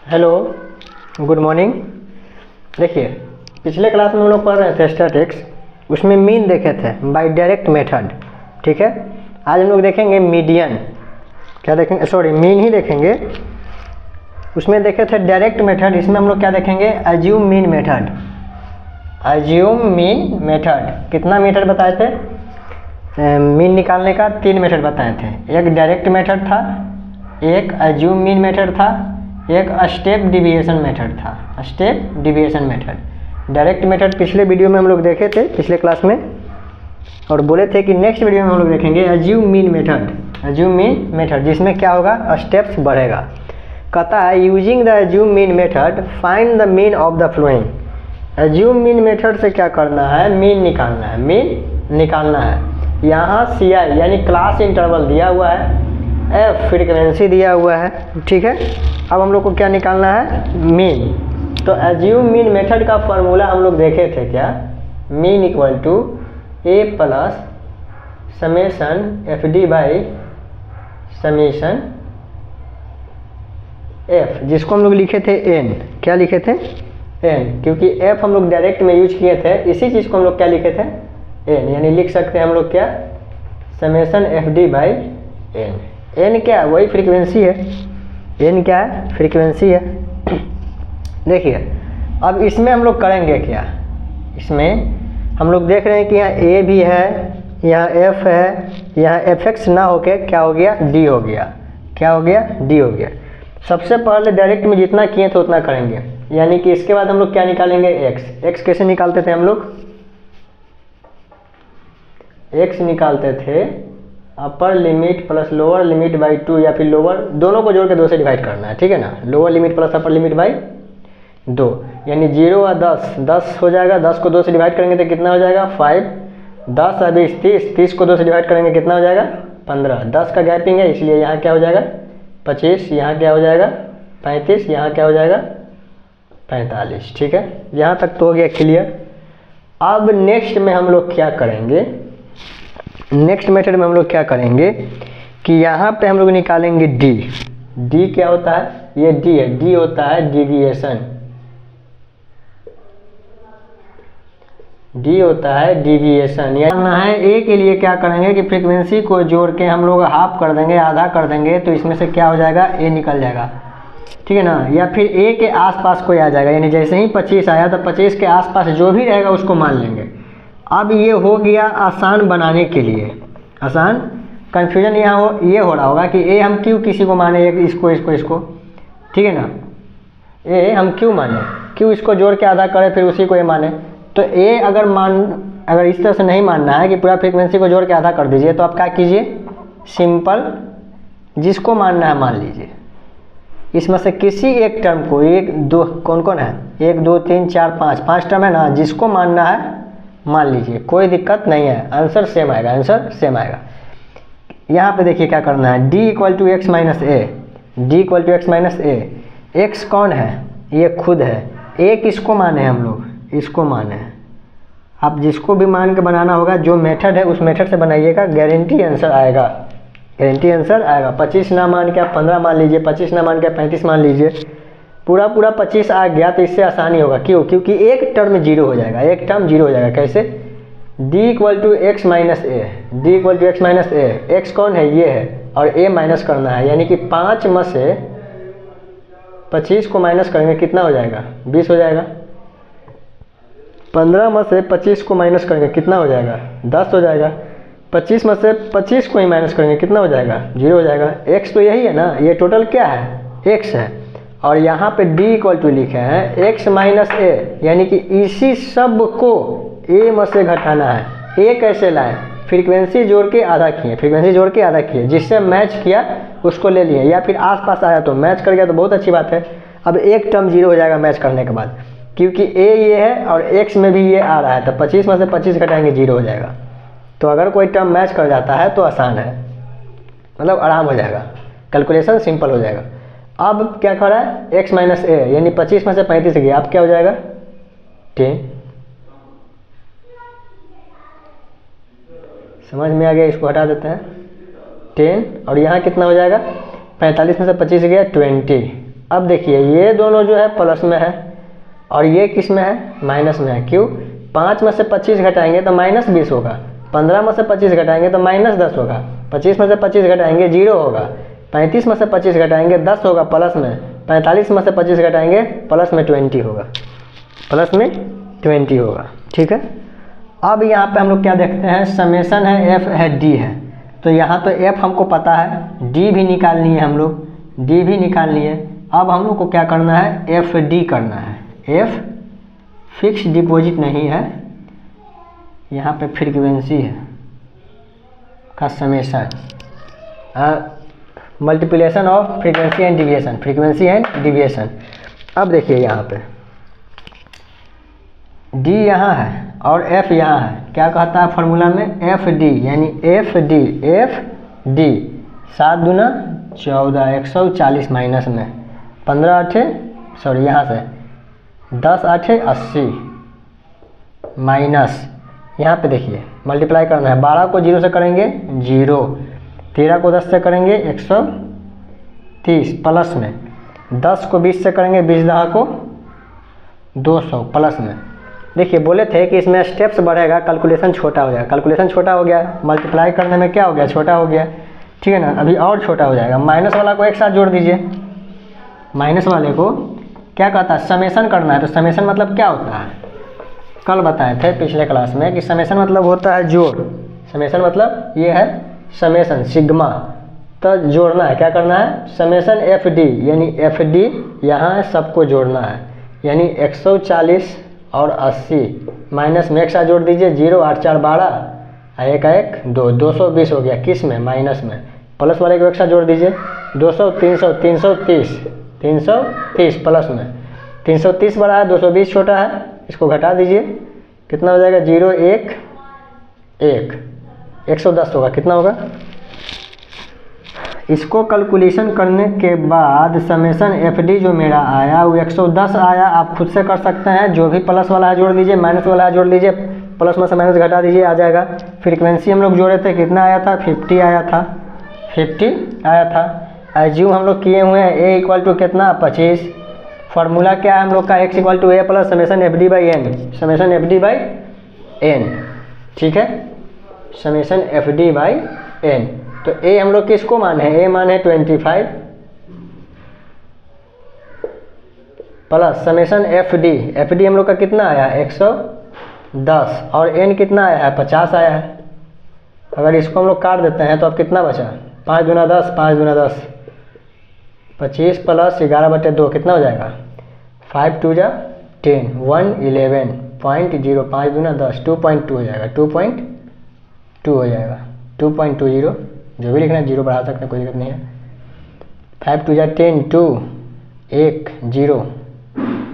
Hello, good morning. देखिए, पिछले class में हम लोग पढ़ रहे थे स्टैटिक्स, उसमें मीन देखे थे बाय डायरेक्ट मेथड। ठीक है, आज हम लोग देखेंगे मीडियन। क्या देखेंगे? सॉरी, मीन ही देखेंगे। उसमें देखे थे डायरेक्ट मेथड, इसमें हम लोग क्या देखेंगे? Assume mean method. Assume mean method कितना मेथड बताए थे? मीन निकालने का 3 मेथड बताए थे। एक डायरेक्ट मेथड था, एक अज्यूम मीन मेथड था, एक स्टेप डिविएशन मेथड था। Step deviation method. Direct method पिछले वीडियो में हम लोग देखे थे, पिछले क्लास में, और बोले थे कि नेक्स्ट वीडियो में हम लोग देखेंगे assume mean method. Assume mean method जिसमें क्या होगा? स्टेप्स बढ़ेगा। कहता है using the assume mean method find the mean of the flowing. Assume mean method से क्या करना है? मीन निकालना है। मीन निकालना है। यहाँ सी आई यानी क्लास इंटरवल दिया हुआ है, एफ फ्रीक्वेंसी दिया हुआ है। ठीक है, अब हम लोग को क्या निकालना है? मीन। तो अज्यूम मीन मेथड का फॉर्मूला हम लोग देखे थे क्या? Mean equal to A plus summation F D by summation F, जिसको हम लोग लिखे थे एन। क्या लिखे थे? एन, क्योंकि एफ हम लोग डायरेक्ट में यूज किए थे, इसी चीज़ को हम लोग क्या लिखे थे? एन। यानी लिख सकते हैं हम लोग क्या? Summation F D by N. N क्या है? वही फ्रीक्वेंसी है। एन क्या है? फ्रीक्वेंसी है। देखिए, अब इसमें हम लोग करेंगे क्या? इसमें हम लोग देख रहे हैं कि यहाँ ए भी है, यहाँ एफ है, यहाँ एफ एक्स ना होके क्या हो गया? डी हो गया। क्या हो गया? डी हो गया। सबसे पहले डायरेक्ट में जितना किए थे उतना करेंगे, यानी कि इसके बाद हम लोग क्या निकालेंगे? एक्स। एक्स कैसे निकालते थे हम लोग? एक्स निकालते थे upper limit plus lower limit by 2, या फिर लोअर दोनों को जोड़ के 2 से डिवाइड करना है। ठीक है ना? Lower limit plus upper limit by 2, यानी 0 और 10, 10 हो जाएगा। 10 को 2 से डिवाइड करेंगे तो कितना हो जाएगा? 5। 10 और 20, 30। 30 को 2 से डिवाइड करेंगे कितना हो जाएगा? 15। 10 का गैपिंग है, इसलिए यहाँ क्या हो जाएगा? 25। यहाँ क्या हो जाएगा? 35। यहाँ क्या हो जाएगा? 45। ठीक है, यहाँ तक तो हो गया क्लियर। अब नेक्स्ट में हम लोग क्या करेंगे? नेक्स्ट मेथड में हम लोग क्या करेंगे कि यहाँ पे हम लोग निकालेंगे डी। डी क्या होता है? ये डी है। डी होता है डिविएशन। डी होता है डिविएशन। यहाँ है ए के लिए क्या करेंगे कि फ्रीक्वेंसी को जोड़ के हम लोग हाफ कर देंगे, आधा कर देंगे, तो इसमें से क्या हो जाएगा? ए निकल जाएगा। ठीक है ना? या फिर ए के आसपास कोई आ जाएगा, यानी जैसे ही 25 आया तो 25 के आसपास जो भी रहेगा उसको मान लेंगे। अब ये हो गया आसान बनाने के लिए। आसान। कन्फ्यूजन यहाँ ये हो रहा होगा कि ए हम क्यों किसी को माने, इसको इसको इसको। ठीक है ना? ए हम क्यों माने? क्यों इसको जोड़ के आधा करें फिर उसी को ए माने? तो ए अगर इस तरह से नहीं मानना है कि पूरा फ्रीक्वेंसी को जोड़ के आधा कर दीजिए, तो आप क्या कीजिए? सिंपल जिसको मानना है मान लीजिए। इसमें से किसी एक टर्म को, एक दो, कौन कौन है? 1 2 3 4 5 टर्म है ना, जिसको मानना है मान लीजिए, कोई दिक्कत नहीं है। आंसर सेम आएगा। आंसर सेम आएगा। यहाँ पे देखिए क्या करना है? D equal to x minus A. D equal to x minus A. X कौन है? ये खुद है। ए किसको माने हम लोग? इसको माने हैं। आप जिसको भी मान के बनाना होगा, जो मेथड है उस मेथड से बनाइएगा, गारंटी आंसर आएगा। गारंटी आंसर आएगा। 25 ना मान के आप 15 मान लीजिए, 25 ना मान के 35 मान लीजिए, पूरा 25 आ गया तो इससे आसानी होगा। क्यों? क्योंकि एक टर्म 0 हो जाएगा। एक टर्म 0 हो जाएगा। कैसे? D equal to x minus A. D equal to x minus A. X कौन है? ये है, और ए माइनस करना है, यानी कि 5 में से 25 को माइनस करेंगे कितना हो जाएगा? 20 हो जाएगा। 15 में से 25 को माइनस करेंगे कितना हो जाएगा? 10 हो जाएगा। 25 में से 25 को ही माइनस करेंगे कितना हो जाएगा? 0 हो जाएगा। एक्स तो यही है ना, ये टोटल क्या है? एक्स है। और यहाँ पे डी इक्वल टू लिखे हैं एक्स माइनस ए, यानी कि इसी सब को ए में से घटाना है। ए कैसे लाए? फ्रीक्वेंसी जोड़ के आधा किए। फ्रीक्वेंसी जोड़ के आधा किए, जिससे मैच किया उसको ले लिए, या फिर आसपास आया तो मैच कर गया तो बहुत अच्छी बात है। अब एक टर्म 0 हो जाएगा मैच करने के बाद, क्योंकि ए ये है और एक्स में भी ये आ रहा है, तो 25 में से 25 घटाएंगे 0 हो जाएगा। तो अगर कोई टर्म मैच कर जाता है तो आसान है, मतलब आराम हो जाएगा, कैलकुलेशन सिंपल हो जाएगा। अब क्या कर रहा है? एक्स माइनस ए, यानी 25 में से 35 गया, अब क्या हो जाएगा? 10। समझ में आ गया? इसको हटा देते हैं 10, और यहाँ कितना हो जाएगा? 45 में से 25 गया 20। अब देखिए ये दोनों जो है प्लस में है और ये किस में है, माइनस में है। क्यों? 5 में से 25 घटाएंगे तो -20 होगा, 15 में से 25 घटाएंगे तो -10 होगा, 25 में से 25 घटाएंगे 0 होगा, 35 में से 25 घटाएंगे 10 होगा प्लस में, 45 में से 25 घटाएंगे प्लस में 20 होगा, प्लस में 20 होगा। ठीक है। अब यहाँ पे हम लोग क्या देखते हैं, समेसन है, एफ है, डी है। तो यहाँ तो एफ हमको पता है, डी भी निकालनी है, हम लोग डी भी निकालनी है। अब हम लोग को क्या करना है, एफ डी करना है। एफ फिक्स डिपॉजिट नहीं है, यहाँ पे फ्रीक्वेंसी है का summation, multiplication of frequency and deviation, frequency and deviation. अब देखिए यहाँ पे डी यहाँ है और एफ यहाँ है। क्या कहता है फॉर्मूला में, एफ डी, यानी एफ डी 7 दूना 14, 140 माइनस में 15 8 सॉरी यहाँ से 10 8 80 माइनस, यहाँ पे देखिए मल्टीप्लाई करना है। 12 को 0 से करेंगे 0, 13 को 10 से करेंगे 130 प्लस में, 10 को 20 से करेंगे 20 10 को 200 प्लस में। देखिए बोले थे कि इसमें स्टेप्स बढ़ेगा, कैलकुलेशन छोटा हो जाएगा, कैलकुलेशन छोटा हो गया, मल्टीप्लाई करने में क्या हो गया, छोटा हो गया। ठीक है ना, अभी और छोटा हो जाएगा। माइनस वाला को एक साथ जोड़ दीजिए, माइनस वाले को क्या कहता है, समेसन करना है। तो समेसन मतलब क्या होता है, कल बताए थे पिछले क्लास में कि समेसन मतलब होता है जोड़। समेसन मतलब ये है समेसन, सिग्मा। तो जोड़ना है, क्या करना है, समेसन एफ डी, यानी एफ डी यहाँ है, सबको जोड़ना है। यानी 140 और 80 माइनस में एक साथ जोड़ दीजिए, 0 8 4 12, 1 1 2, 220 हो गया, किस में, माइनस में। प्लस वाले को एक साथ जोड़ दीजिए, 200 300 330 प्लस में, 330 बड़ा है, 220 छोटा है, इसको घटा दीजिए, कितना हो जाएगा, 0 1 1, 110 होगा, कितना होगा। इसको कैलकुलेशन करने के बाद समेसन एफ डी जो मेरा आया वो 110 आया। आप खुद से कर सकते हैं, जो भी प्लस वाला है जोड़ दीजिए, माइनस वाला है जोड़ दीजिए, प्लस में से माइनस घटा दीजिए, आ जाएगा। फ्रीक्वेंसी हम लोग जोड़े थे, कितना आया था, 50 आया था, 50 आया था। एज्यूम हम लोग किए हुए हैं ए इक्वल टू कितना, 25। फार्मूला क्या है हम लोग का, x equal to A plus summation F D by N, summation F D by N. ठीक है, summation F D by N. तो ए हम लोग किसको मान है, ए मान है 25 प्लस समेसन एफ डी हम लोग का कितना आया, 110 और एन कितना आया है, 50 आया है। अगर इसको हम लोग काट देते हैं तो अब कितना बचा, 5 दूना 10, 5 दूना 10, 25 प्लस 11/2 कितना हो जाएगा, 5 2 जा 10, 111.0, 5 दूना 10, 2.2 हो जाएगा, 2.2 हो जाएगा, 2.20, जो भी लिखना है 0 बढ़ा सकते हैं, कोई दिक्कत नहीं है। 5 2 जा 10, 2 1 0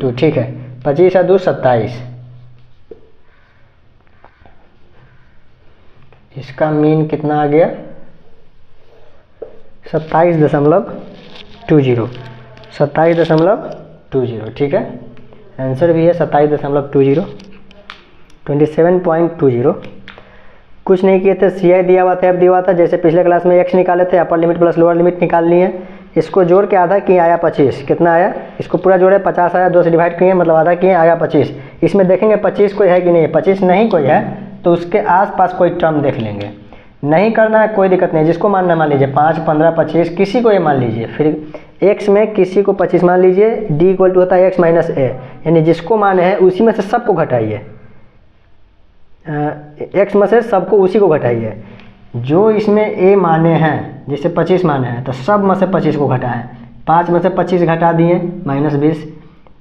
2, ठीक है। 25 2 27, इसका मीन कितना आ गया, 27.20, 27.20, ठीक है। आंसर भी है 27.20, 27.20। कुछ नहीं किए थे, सी आई दिया हुआ था, एफ दिया हुआ था, जैसे पिछले क्लास में एक्स निकाले थे, upper limit plus lower limit निकालनी है। इसको जोड़ के आधा किए, आया 25, कितना आया, इसको पूरा जोड़े 50 आया, 2 से डिवाइड किए मतलब आधा किए, आया 25। इसमें देखेंगे 25 कोई है कि नहीं, 25 नहीं कोई है तो उसके आसपास कोई टर्म देख लेंगे। नहीं करना है कोई दिक्कत नहीं, जिसको मानना मान लीजिए, 5 15 25 किसी को ये मान लीजिए। फिर एक्स में किसी को 25 मान लीजिए, डी इक्वल टू होता है एक्स माइनस ए, यानी जिसको माने है उसी में से सबको घटाइए, एक्स में से सबको उसी को घटाइए। जो इसमें ए माने हैं, जैसे 25 माने हैं तो सब में से 25 को घटाएं। 5 में से 25 घटा दिए -20,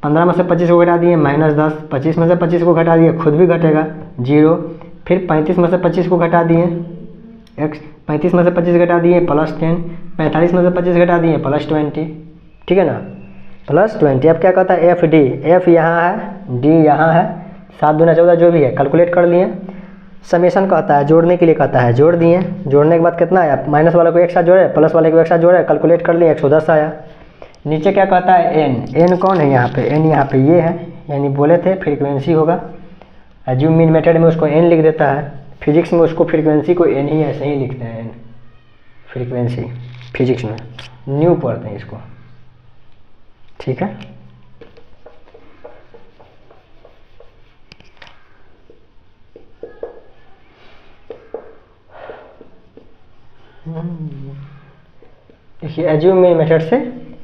15 में से 25 को घटा दिए -10, 25 में से 25 को घटा दिए, खुद भी घटेगा 0। फिर 35 में से 25 को घटा दिए एक्स, 35 में से 25 घटा दिए +10, 45 में से 25 घटा दिए +20, ठीक है ना, +20। अब क्या कहता है एफ डी, एफ यहाँ है, डी यहाँ है, 7 दूना 14 जो भी है कैलकुलेट कर लिए। समेशन कहता है, जोड़ने के लिए कहता है, जोड़ दिए, जोड़ने के बाद कितना आया, माइनस वाले को एक साथ जोड़े, प्लस वाले को एक साथ जोड़े, कैलकुलेट कर लिए, 110 आया। नीचे क्या कहता है एन, एन कौन है यहाँ पे, एन यहाँ पे ये है, यानी बोले थे फ्रीक्वेंसी होगा। एज्यूम मीन मेथड में उसको एन लिख देता है, फिजिक्स में उसको फ्रीक्वेंसी को एन ही ऐसे ही लिखते हैं, एन फ्रीक्वेंसी, फिजिक्स में न्यू पढ़ते हैं इसको। ठीक है। देखिए एज्यूम मीन मेथड से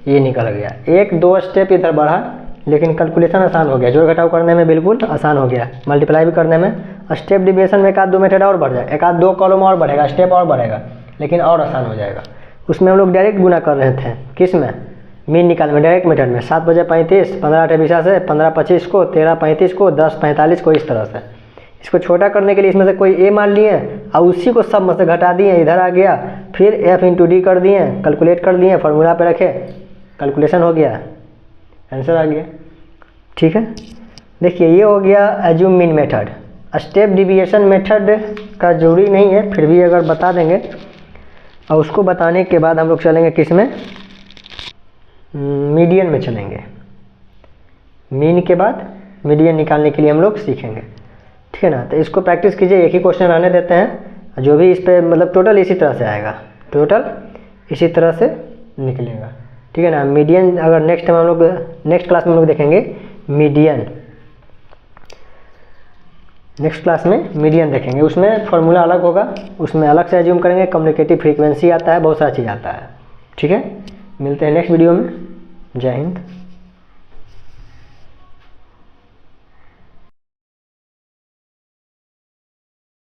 ये निकल गया, एक दो स्टेप इधर बढ़ा लेकिन कैलकुलेशन आसान हो गया, जोड़ घटाव करने में बिल्कुल आसान हो गया, मल्टीप्लाई भी करने में। स्टेप डिविएशन में एक आध दो मेथड और बढ़ जाएगा, एक आध दो कॉलम और बढ़ेगा, स्टेप और बढ़ेगा, लेकिन और आसान हो जाएगा। उसमें हम लोग डायरेक्ट गुना कर रहे थे, किस में, मीन निकाल में, डायरेक्ट मेथड में। 7 बजे 35, 15 8 20 से 15 25 को, 13 35 को, 10 45 को, इस तरह से। इसको छोटा करने के लिए इसमें से कोई ए मान लिए और उसी को सब में से घटा दिए, इधर आ गया, फिर एफ इंटू डी कर दिए, कैलकुलेट कर दिए, फार्मूला पे रखे, कैलकुलेशन हो गया, आंसर आ गया। ठीक है, देखिए ये हो गया assume mean method. Step deviation method का जरूरी नहीं है, फिर भी अगर बता देंगे। और उसको बताने के बाद हम लोग चलेंगे किस में, मीडियन में चलेंगे। मीन के बाद मीडियन निकालने के लिए हम लोग सीखेंगे, ठीक है ना। तो इसको प्रैक्टिस कीजिए, एक ही क्वेश्चन आने देते हैं, जो भी इस पर मतलब टोटल इसी तरह से आएगा, टोटल इसी तरह से निकलेगा, ठीक है ना। मीडियन अगर नेक्स्ट टाइम हम लोग नेक्स्ट क्लास में हम लोग देखेंगे मीडियन, नेक्स्ट क्लास में मीडियन देखेंगे, उसमें फॉर्मूला अलग होगा, उसमें अलग से एज्यूम करेंगे, कम्युनिकेटिव फ्रीक्वेंसी आता है, बहुत सारा चीज़ आता है, ठीक है। मिलते हैं नेक्स्ट वीडियो में, जय हिंद।